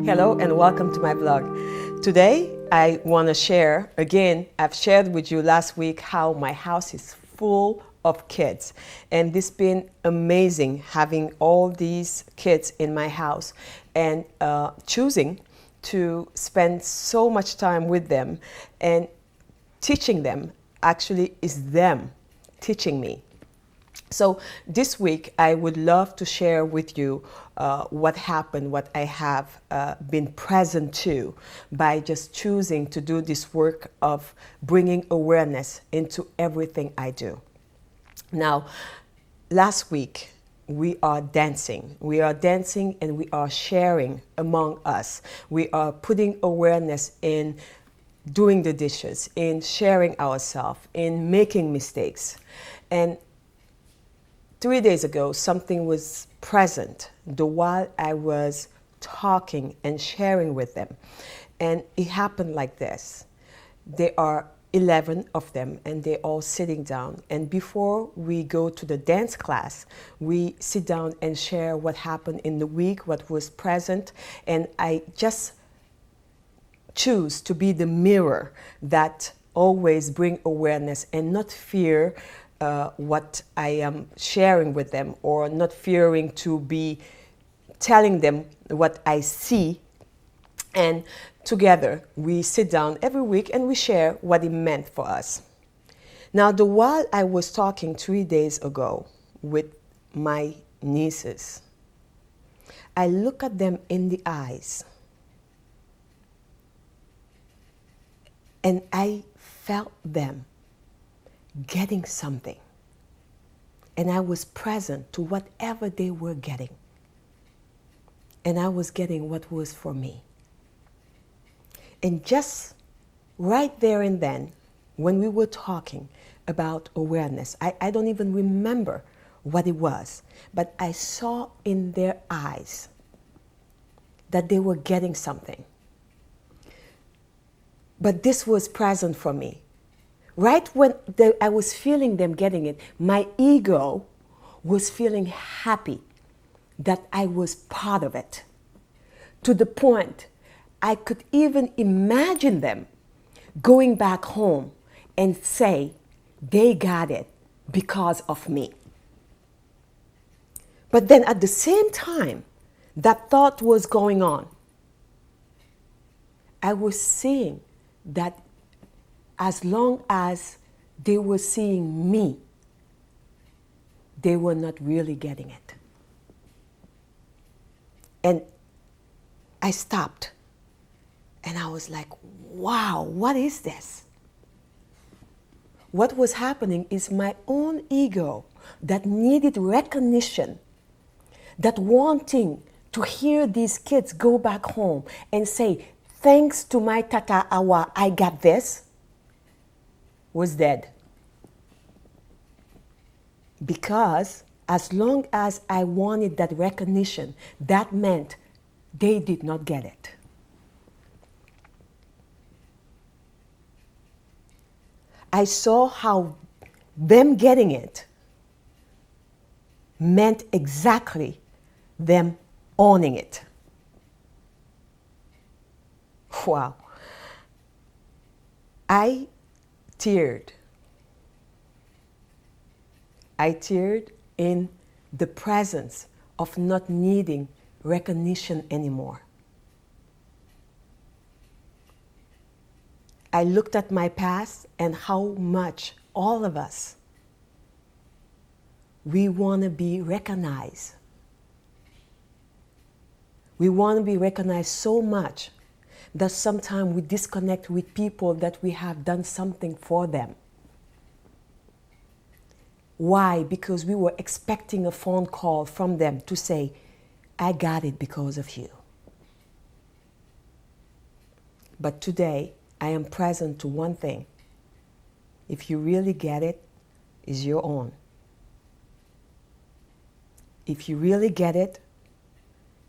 Hello and welcome to my blog. Today I want to share, again, I've shared with you last week how my house is full of kids. And it's been amazing having all these kids in my house and choosing to spend so much time with them and teaching them actually is them teaching me. So this week, I would love to share with you what happened, what I have been present to by just choosing to do this work of bringing awareness into everything I do. Now, last week, we are dancing. We are dancing and we are sharing among us. We are putting awareness in doing the dishes, in sharing ourselves, in making mistakes. And 3 days ago, something was present while I was talking and sharing with them. And it happened like this. There are 11 of them and they're all sitting down. And before we go to the dance class, we sit down and share what happened in the week, what was present. And I just choose to be the mirror that always bring awareness and not fear what I am sharing with them, or not fearing to be telling them what I see. And together we sit down every week and we share what it meant for us. Now, while I was talking 3 days ago with my nieces, I look at them in the eyes and I felt them getting something. And I was present to whatever they were getting. And I was getting what was for me. And just right there and then, when we were talking about awareness, I don't even remember what it was, but I saw in their eyes that they were getting something. But this was present for me. Right when I was feeling them getting it, my ego was feeling happy that I was part of it. To the point I could even imagine them going back home and say they got it because of me. But then at the same time that thought was going on, I was seeing that as long as they were seeing me, they were not really getting it. And I stopped and I was like, wow, what is this? What was happening is my own ego that needed recognition, that wanting to hear these kids go back home and say, thanks to my Tata AWA, I got this, was dead. Because as long as I wanted that recognition, that meant they did not get it. I saw how them getting it meant exactly them owning it. Wow. I teared. I teared in the presence of not needing recognition anymore. I looked at my past and how much all of us, we want to be recognized. We want to be recognized so much that sometimes we disconnect with people that we have done something for them. Why? Because we were expecting a phone call from them to say, I got it because of you. But today, I am present to one thing. If you really get it, it's your own. If you really get it,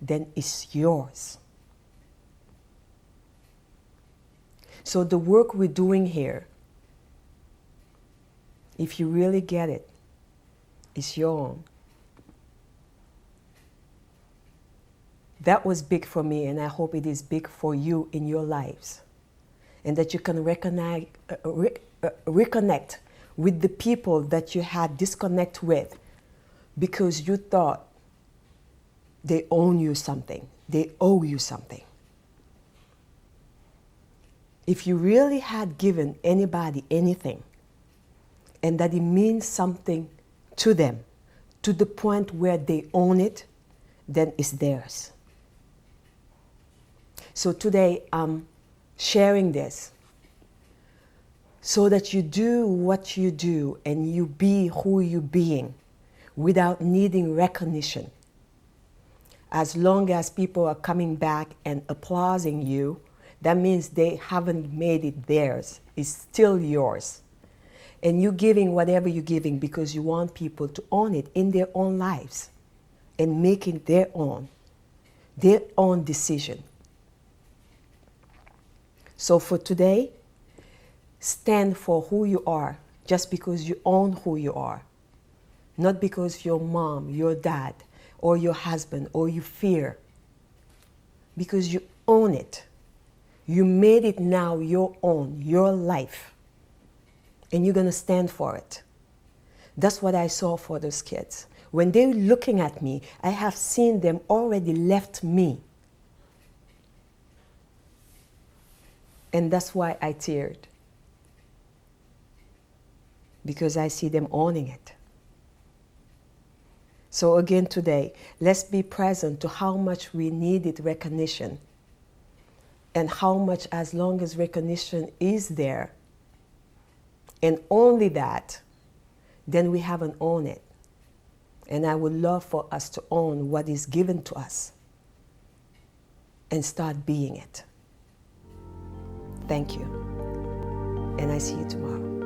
then it's yours. So the work we're doing here, if you really get it, it's your own. That was big for me, and I hope it is big for you in your lives. And that you can reconnect with the people that you had disconnect with because you thought they own you something, they owe you something. If you really had given anybody anything, and that it means something to them, to the point where they own it, then it's theirs. So today I'm sharing this so that you do what you do and you be who you're being without needing recognition. As long as people are coming back and applauding you, that means they haven't made it theirs. It's still yours. And you're giving whatever you're giving because you want people to own it in their own lives and making their own decision. So for today, stand for who you are just because you own who you are. Not because your mom, your dad, or your husband, or you fear. Because you own it. You made it now your own, your life. And you're going to stand for it. That's what I saw for those kids. When they're looking at me, I have seen them already left me. And that's why I teared. Because I see them owning it. So again today, let's be present to how much we needed recognition. And how much, as long as recognition is there, and only that, then we haven't owned it. And I would love for us to own what is given to us and start being it. Thank you. And I see you tomorrow.